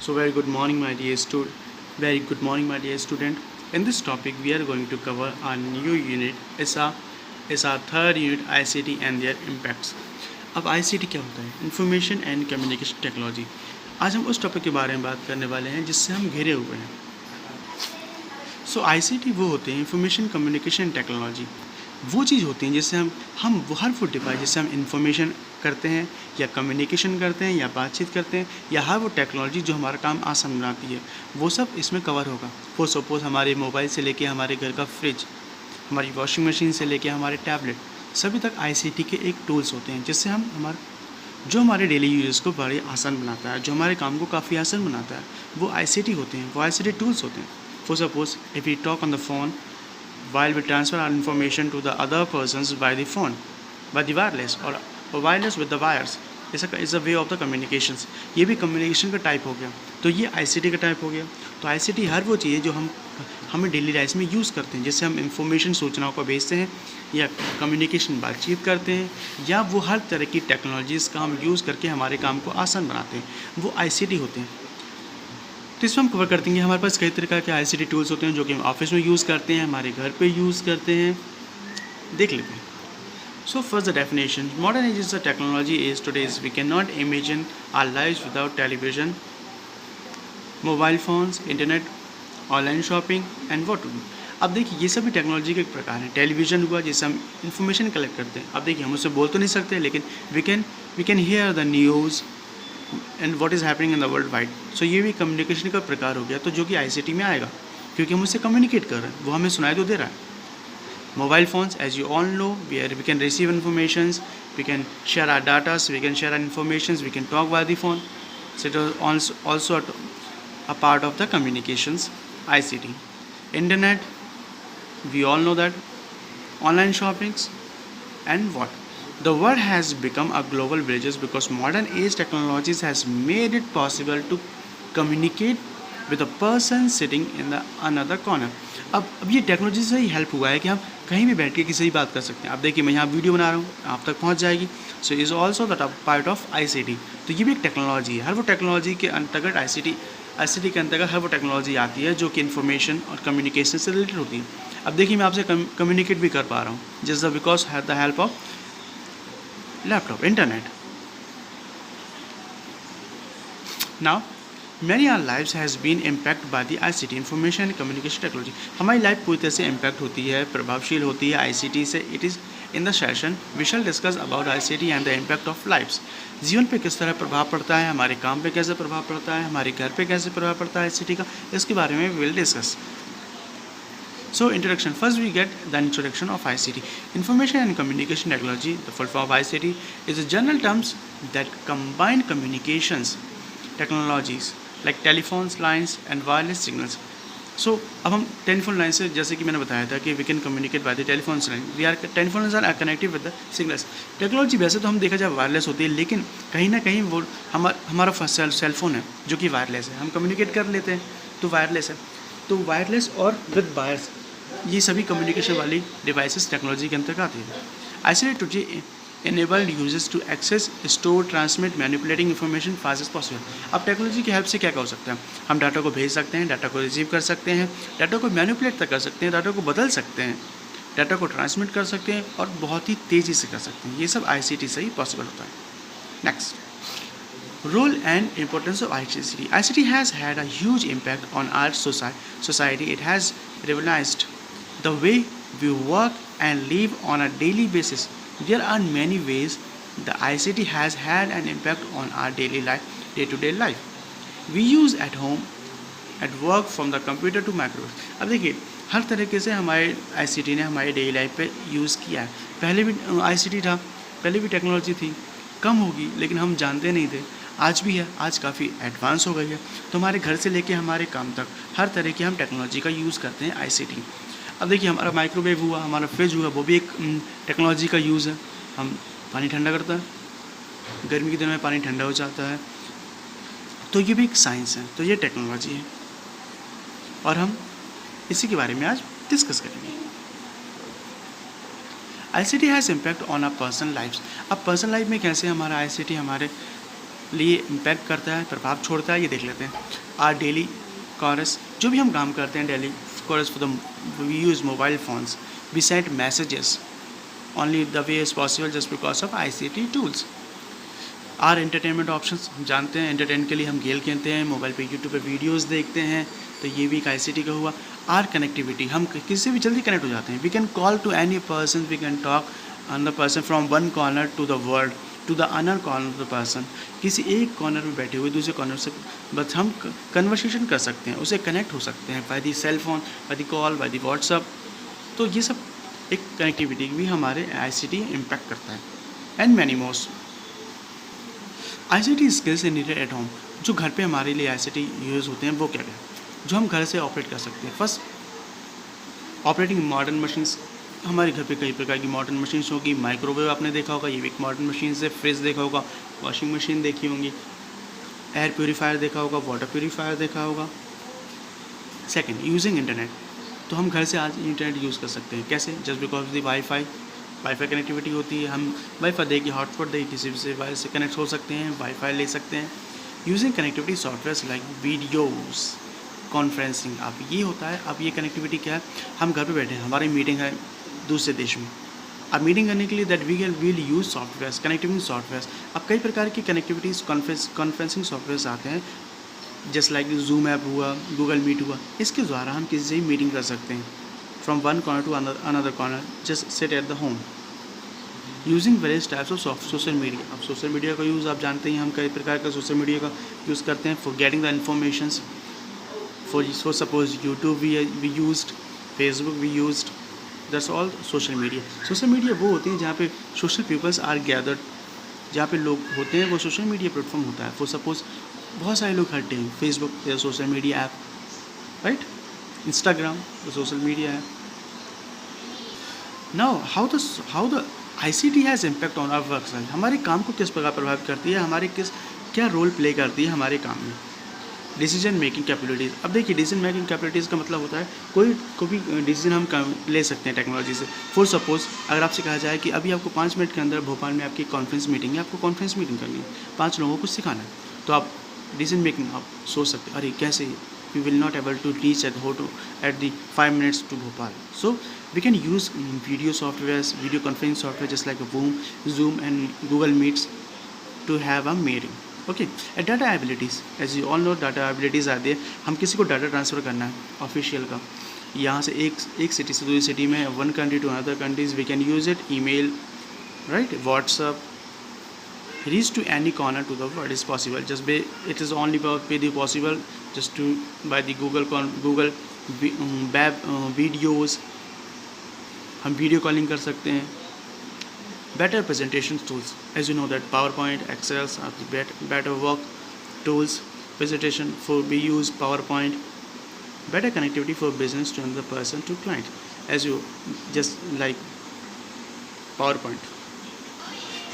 So very good morning, my dear student. In this topic, we are going to cover our new unit. Is our third unit ICT and their impacts. अब ICT क्या होता है? Information and communication technology. आज हम उस topic के बारे में बात करने वाले हैं जिससे हम घिरे हुए हैं. सो ICT वो होते हैं, इंफॉर्मेशन कम्युनिकेशन टेक्नोलॉजी. वो चीज़ होती हैं जिससे हम वो हर वो डिवाइस जिससे हम इंफॉर्मेशन करते हैं या कम्युनिकेशन करते हैं या बातचीत करते हैं या हर वो टेक्नोलॉजी जो हमारा काम आसान बनाती है, वो सब इसमें कवर होगा. फॉर सपोज़ हमारे मोबाइल से लेके हमारे घर का फ्रिज, हमारी वॉशिंग मशीन से लेके हमारे टैबलेट, सभी तक ICT के एक टूल्स होते हैं जिससे हम जो हमारे डेली यूज़ को बड़े आसान बनाता है, जो हमारे काम को काफ़ी आसान बनाता है, वो ICT होते हैं, वो ICT टूल्स होते हैं. For suppose if we talk on the phone while we transfer our information to the other persons by the phone, by the wireless or wireless with the wires, is a way of the communications. ये भी communication का type हो गया, तो ये ICT का type हो गया. तो ICT हर वो चीज़ है जो हमें डेली लाइफ में यूज़ करते हैं, जिससे हम इंफॉर्मेशन सूचनाओं को भेजते हैं या कम्युनिकेशन बातचीत करते हैं, या वो हर तरह की टेक्नोलॉजीज़ का हम यूज़ करके हमारे काम को आसान बनाते हैं, वो ICT होते हैं. तो इसमें हम कवर करते हैं हमारे पास कई तरह के ICT टूल्स होते हैं जो कि हम ऑफिस में यूज़ करते हैं, हमारे घर पे यूज़ करते हैं. देख लेते हैं. So first the definition. Modern age is the technology age today's we can not imagine our lives without television, mobile phones, internet, online shopping and what to do. अब देखिए, ये सभी टेक्नोलॉजी के प्रकार हैं. टेलीविज़न हुआ जिससे हम इंफॉर्मेशन कलेक्ट करते हैं. अब देखिए, हम उससे बोल तो नहीं सकते, लेकिन we can hear the news and what is happening in the world wide. So ये भी कम्युनिकेशन का प्रकार हो गया, तो जो कि ICT में आएगा, क्योंकि हम उससे कम्युनिकेट कर रहे हैं, वो हमें सुनाई तो दे रहा है. Mobile phones, as you all know, we can receive informations, we can share our datas, we can share our informations, we can talk by the phone. So it is also a part of the communications ICT. Internet, we all know that. Online shoppings and what? The world has become a global village because modern age technologies has made it possible to communicate with a person sitting in the another corner. अब ये technology से ही help हुआ है कि हम कहीं भी बैठ के किसी से बात कर सकते हैं. अब देखिए, मैं यहाँ वीडियो बना रहा हूँ, आप तक पहुँच जाएगी. So is also that part of ICT. तो ये भी एक टेक्नोलॉजी है. हर वो टेक्नोलॉजी के अंतर्गत ICT के अंतर्गत हर वो टेक्नोलॉजी आती है जो कि इन्फॉर्मेशन और कम्युनिकेशन से रिलेटेड होती है. अब देखिए, मैं आपसे कम्युनिकेट भी कर पा रहा हूँ just because have the help of laptop, internet. Now many our lives has been impacted by the ICT, information and communication technology. हमारी लाइफ पूरी तरह से इम्पैक्ट होती है, प्रभावशील होती है ICT से. It is in the session we shall discuss about ICT and the impact of lifes. जीवन पे किस तरह प्रभाव पड़ता है, हमारे काम पे कैसे प्रभाव पड़ता है, हमारे घर पे कैसे प्रभाव पड़ता है ICT का, इसके बारे में we will discuss. So introduction. First we get the introduction of ICT. Information and communication technology, the full form of ICT, is a general terms that combine communications technologies like telephones, lines and wireless signals. So अब हम telephone line से, जैसे कि मैंने बताया था कि we can communicate by the telephone line. Telephones are connected with the signals. Technology वैसे तो हम देखा जाए वायरलेस होती है, लेकिन कहीं ना कहीं वो हमारा सेलफोन है जो कि वायरलेस है. हम कम्युनिकेट कर लेते हैं तो वायरलेस है. तो वायरलेस और विद वायर्स, ये सभी कम्युनिकेशन वाली डिवाइसेस टेक्नोलॉजी के अंतर्गत आती है. ICT today enabled users to access, store, transmit, manipulating information fast as possible. अब टेक्नोलॉजी की हेल्प से क्या हो सकता है? हम डाटा को भेज सकते हैं, डाटा को रिसीव कर सकते हैं, डाटा को मैनिपुलेट तक कर सकते हैं, डाटा को बदल सकते हैं, डाटा को ट्रांसमिट कर सकते हैं और बहुत ही तेज़ी से कर सकते हैं. ये सब ICT से ही पॉसिबल होता है. Next, role and importance of ICT. ICT has had a huge impact on our society. It has revolutionized the way we work and live on a daily basis. There are many ways the ICT has had an impact on our daily life, day-to-day life. We use at home, at work, from the computer to microwaves. अब देखिए, हर तरीके से हमारे ICT ने हमारे daily life पे use किया है. पहले भी ICT था, पहले भी टेक्नोलॉजी थी, कम होगी लेकिन हम जानते नहीं थे. आज भी है, आज काफ़ी एडवांस हो गई है. तो हमारे घर से लेके हमारे काम तक हर तरह की हम टेक्नोलॉजी का यूज़ करते हैं ICT. अब देखिए, हमारा माइक्रोवेव हुआ, हमारा फ्रिज हुआ, वो भी एक टेक्नोलॉजी का यूज़ है. हम पानी ठंडा करता है, गर्मी के दिनों में पानी ठंडा हो जाता है, तो ये भी एक साइंस है, तो ये टेक्नोलॉजी है और हम इसी के बारे में आज डिस्कस करेंगे. ICT has impact on our personal lifes. अब पर्सनल लाइफ में कैसे हमारा ICT हमारे लिए इम्पैक्ट करता है, प्रभाव छोड़ता है, ये देख लेते हैं। आर डेली कॉरस, जो भी हम काम करते हैं daily chores for the we use mobile phones, we send messages only the way is possible just because of ICT tools. Our entertainment options, हम जानते हैं एंटरटेन के लिए हम गेम खेलते हैं, मोबाइल पे यूट्यूब पे वीडियोस देखते हैं, तो ये भी एक ICT का हुआ। आर कनेक्टिविटी, हम किसी से भी जल्दी कनेक्ट हो जाते हैं, we can call to any person, we can talk another person from one corner to the world to the other corner of the person, किसी एक कॉर्नर में बैठे हुए दूसरे कॉर्नर से बस हम कन्वर्सेशन कर सकते हैं, उसे कनेक्ट हो सकते हैं by the cell phone, by the call, by the WhatsApp. तो ये सब एक कनेक्टिविटी भी हमारे ICT इम्पैक्ट करता है। And many most ICT skills needed at home, जो घर पे हमारे लिए ICT यूज़ होते हैं वो क्या क्या, जो हम घर से ऑपरेट कर सकते हैं। फर्स्ट, ऑपरेटिंग मॉडर्न मशीन्स, हमारे घर पे कई प्रकार की मॉडर्न मशीन्स होगी। माइक्रोवेव आपने देखा होगा, ये भी एक मॉडर्न मशीन है। फ्रिज देखा होगा, वॉशिंग मशीन देखी होंगी, एयर प्योरीफायर देखा होगा, वाटर प्योरीफायर देखा होगा। सेकेंड, यूजिंग इंटरनेट, तो हम घर से आज इंटरनेट यूज़ कर सकते हैं। कैसे? Just because the wifi connectivity होती है, हम वाईफाई दे के हॉटस्पॉट दे किसी से वायर से कनेक्ट हो सकते हैं, वाईफाई ले सकते हैं। Using connectivity software like videos conferencing, अब ये होता है, अब ये कनेक्टिविटी क्या है, हम घर पे बैठे हैं, हमारी मीटिंग है दूसरे देश में, अब मीटिंग करने के लिए that we will use software, connectivity software. अब कई प्रकार की कनेक्टिविटीज़ कॉन्फ्रेंसिंग सॉफ्टवेयर आते हैं, जस्ट लाइक जूम ऐप हुआ, गूगल मीट हुआ, इसके द्वारा हम किसी से ही मीटिंग कर सकते हैं from one corner to another corner, just sit at the home. Using various types of social media, अब सोशल मीडिया का यूज़ आप जानते हैं, हम कई प्रकार का सोशल मीडिया का यूज़ करते हैं for getting the informations. For suppose YouTube we used, Facebook we used, that's all social media. Social media वो होती हैं जहाँ पे सोशल पीपल्स आर गैदर्ड, जहाँ पे लोग होते हैं, वो सोशल मीडिया प्लेटफॉर्म होता है। फॉर सपोज बहुत सारे लोग इकट्ठे हैं, फेसबुक या social media app, right, Instagram the social media app. Now how the ICT has impact on our work life, हमारे काम को किस प्रकार प्रभावित करती है, हमारे क्या रोल प्ले करती है हमारे काम में। डिसीजन मेकिंग कैपेबिलिटीज़, अब देखिए डिसीजन मेकिंग कैपेबिलिटीज़ का मतलब होता है कोई भी डिसीजन हम ले सकते हैं टेक्नोलॉजी से। फॉर सपोज अगर आपसे कहा जाए कि अभी आपको 5 मिनट के अंदर भोपाल में आपकी कॉन्फ्रेंस मीटिंग है, आपको कॉन्फ्रेंस मीटिंग करनी है, 5 लोगों को सिखाना है, तो आप डिसीजन मेकिंग आप सोच सकते हैं, अरे कैसे we will not able to reach at the 5 minutes to Bhopal, so we can use video software, video conference software just like Zoom and Google Meets to have a meeting. Okay, data abilities, as you all know data abilities आती है, हम किसी को data transfer करना है official का, यहाँ से एक सिटी से दूसरी सिटी में, one country to another countries, we can use it, email, right, WhatsApp, reach to any corner to the world is possible, just it is only possible just to by the Google web videos, हम video calling कर सकते हैं। Better presentation tools, as you know that PowerPoint, Excel are the better work tools, presentation for we use PowerPoint, better connectivity for business to another person to client, as you just like PowerPoint।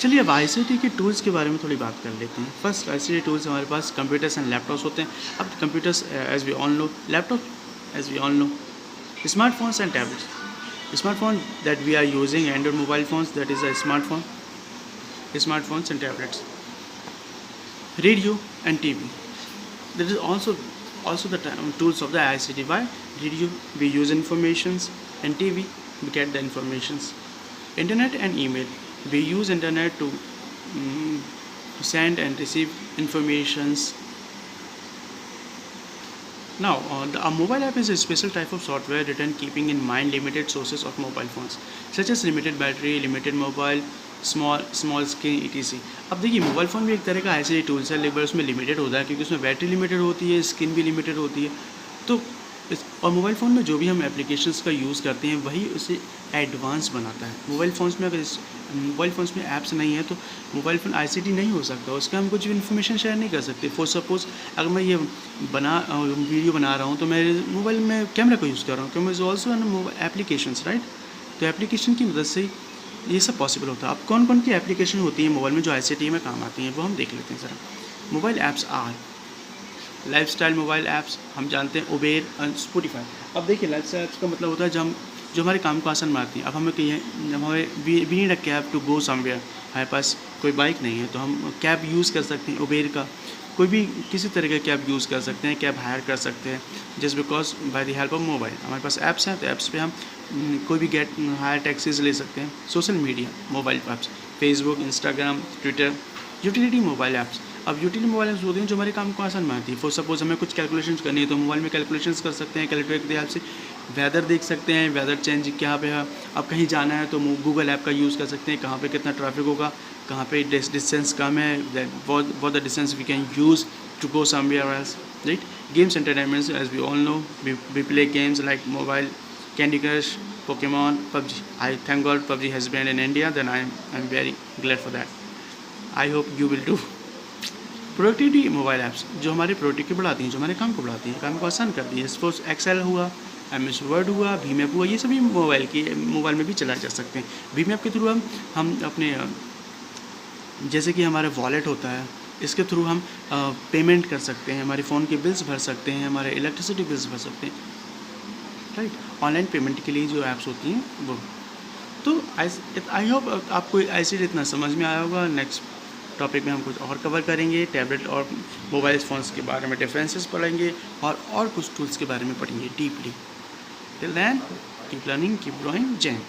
चलिए अब ICT के tools के बारे में थोड़ी बात कर लेते हैं। फर्स्ट ICT टूल्स हमारे पास कंप्यूटर्स एंड लैपटॉप्स होते हैं। अब computers as we all know, laptop as we all know, smartphones and tablets. Smartphone that we are using, Android mobile phones, that is a smartphones and tablets. Radio and TV, that is also the tools of the ICT. Why? Radio we use informations, and TV we get the informations. Internet and email, we use internet to send and receive informations. Now, a mobile app is a special type of software written keeping in mind limited sources of mobile phones, such as limited battery, limited mobile, small screen, etc. अब देखिए mobile phone भी एक तरह का ICT tools है, लेकिन उसमें limited होता है, क्योंकि उसमें बैटरी लिमिटेड होती है, स्क्रीन भी लिमिटेड होती है। तो और मोबाइल फ़ोन में जो भी हम एप्लीकेशंस का यूज़ करते हैं वही उसे एडवांस बनाता है। मोबाइल फ़ोन्स में अगर मोबाइल फ़ोन्स में ऐप्स नहीं है तो मोबाइल फ़ोन ICT नहीं हो सकता, उसका हम कुछ भी इन्फॉर्मेशन शेयर नहीं कर सकते। फॉर सपोज अगर मैं ये वीडियो बना रहा हूँ तो मैं मोबाइल में कैमरा का यूज़ कर रहा हूँ, क्योंकि is also an applications, right. तो एप्लीकेशन की मदद से ये सब पॉसिबल होता है। अब कौन कौन की एप्लीकेशन होती है मोबाइल में जो ICT में काम आती हैं वो हम देख लेते हैं ज़रा। Mobile apps are lifestyle mobile apps, हम जानते हैं उबेर एंड स्पॉटिफाई। अब देखिए लाइफस्टाइल ऐप्स का मतलब होता है जो हमारे काम को आसान बनाती हैं। अब हमें कहीं जब हमें we need a cab to go somewhere, हमारे पास कोई बाइक नहीं है तो हम कैब यूज़ कर सकते हैं, उबेर का कोई भी किसी तरह का कैब यूज़ कर सकते हैं, कैब हायर कर सकते हैं just because by the help of mobile. हमारे पास ऐप्स हैं तो ऐप्स पे हम कोई भी गेट हायर टैक्सीज ले सकते हैं। Social media mobile apps, Facebook, Instagram, Twitter, utility mobile apps. अब यूटिलिटी मोबाइल ऐप्स होती हैं जो हमारे काम को आसान बनाती है। फॉर सपोज हमें कुछ कैलकुलेशंस करनी है तो मोबाइल में कैलकुलेशंस कर सकते हैं, कैलकुलेटर की हेल्प से वेदर देख सकते हैं, वेदर चेंज क्या पे है। अब कहीं जाना है तो गूगल ऐप का यूज़ कर सकते हैं, कहाँ पे कितना ट्रैफिक होगा, कहाँ पे डिस्टेंस कम है, what the distance we can use to go somewhere else, right? Games entertainment, as we all know, we play games like mobile, Candy Crush, Pokemon, PUBG. I thank God PUBG has banned in India, then I'm very glad for that. I hope you will too. Productivity mobile apps जो हमारी productivity बढ़ाती हैं, जो हमारे काम को बढ़ाती हैं, काम को आसान करती है। सपोज एक्सेल हुआ, MS वर्ड हुआ, भीम ऐप हुआ, ये सभी मोबाइल में भी चलाए जा सकते हैं। भीम ऐप के थ्रू हम अपने जैसे कि हमारा वॉलेट होता है, इसके थ्रू हम पेमेंट कर सकते हैं, हमारे फ़ोन के बिल्स भर सकते हैं, हमारे इलेक्ट्रिसिटी बिल्स भर सकते हैं, राइट। ऑनलाइन पेमेंट के लिए जो ऐप्स होती हैं वो। तो आई होप आपको ICT इतना समझ में आया होगा। नेक्स्ट टॉपिक में हम कुछ और कवर करेंगे, टैबलेट और मोबाइल फ़ोन्स के बारे में डिफरेंसेस पढ़ेंगे और कुछ टूल्स के बारे में पढ़ेंगे deeply. Till then keep learning, keep growing. जय हिंद।